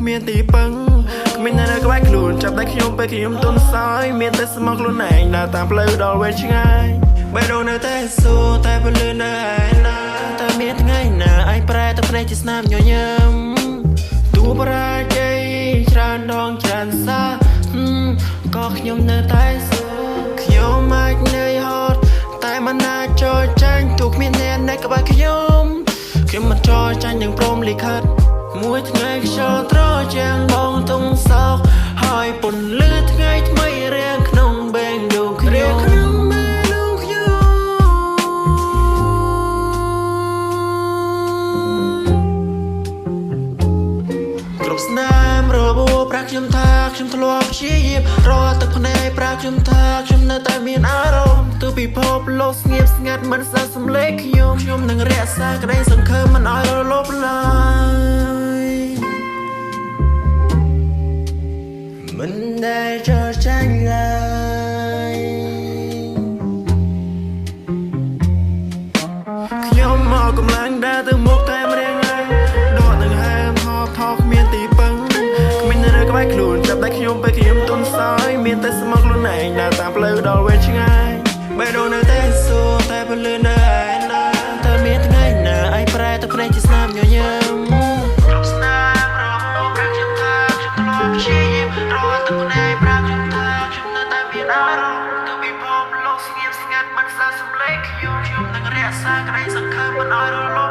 គ្មានទីពឹងគ្មានអ្នកក្បែរខ្លួនចាប់តែខ្ញុំពេលខ្ញុំទន់សោយមានតែស្មោះខ្លួនឯងដើរតាមផ្លូវដល់វែងឆ្ងាយបេះដូងនៅតែសូតែពលឺនៅឯណាតែមានថ្ងៃណាឯងប្រែទៅភ្នែកជាស្នាមញញឹមទូបរាជ័យច្រើនដងច្រើនសាក៏ខ្ញុំនៅតែសូខ្ញុំអាចនឿយហត់តែមិនអាចចូលចាញ់ទូគ្មានអ្នកនៅក្បែរខ្ញុំមិនចូលចាញ់នឹងព្រមលិខិតមួយថ្ងៃខ្យល់ត្រជាងបងទុំសោកហើយពន្លឺថ្ងៃថ្មីរៀងក្នុងបេងដូងខ្ញុំគ្រប់ស្នាមរបួសប្រាក់ខ្ញុំថាខ្ញុំធ្លាប់ព្យាយាមរត់ទឹកភ្នែកប្រាក់ខ្ញុំថាខ្ញុំនៅតែមានអារម្មណ៍ទោះពិភពលោកស្ងៀមស្ងាត់មិនស្ដាប់សំឡេងខ្ញុំនឹងរក្សាក្តីសង្ឃឹមមិនឲ្យរលត់ឡើយមិនដែលចោលចាញ់ឡើយខ្ញុំមកកម្លាំងដើរទៅមុខតែម្នាក់ឯងដកនឹងហើមហប់ថោគ្មានទីពឹងគ្មាននៅក្បែរខ្លួនចាប់តែខ្ញុំពេលខ្ញុំទន់សោយមានតែស្មោះខ្លួនឯងដើរតាមផ្លូវដល់វែងឆ្ងាយបេះដូងនៅតែសូតែពលឺនៅឯណាតែមានថ្ងៃណាឯងប្រែទៅភ្នែកជាស្នាមញញឹមគ្រប់ស្នាមរហូតប្រាក់ខ្ញុំថាខ្ញុំធ្លាប់ព្យាយាមរត់ទឹកភ្នែកប្រាក់ខ្ញុំថាខ្ញុំនៅតែមានអារម្មណ៍ទោះពិភពលោកស្ងៀមស្ងាត់មិនស្ដាប់សំឡេងខ្ញុំនឹងរក្សាក្តីសង្ឃឹមមិនឲ្យរលត់